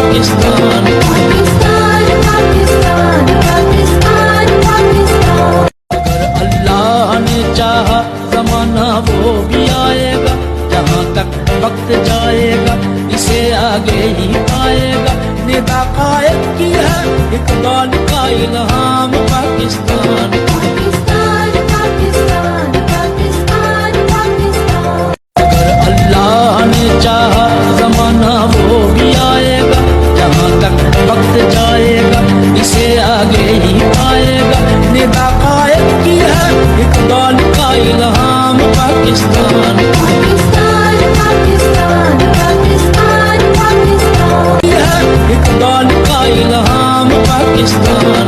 पाकिस्तान पाकिस्तान पाकिस्तान पाकिस्तान पाकिस्तान। अगर अल्लाह ने चाहा जमाना वो भी आएगा, जहाँ तक वक्त जाएगा इसे आगे ही पाएगा। निदा कायद की है इकबाल का इल्हाम पाकिस्तान पाकिस्तान पाकिस्तान पाकिस्तान पाकिस्तान। अगर अल्लाह ने चाहा जमाना वो भी आएगा, जहाँ तक वक्त जाएगा इसे आगे ही पाएगा। निदा कायद की है इकबाल का इल्हाम पाकिस्तान पाकिस्तान पाकिस्तान पाकिस्तान पाकिस्तान। है इकबाल का इल्हाम पाकिस्तान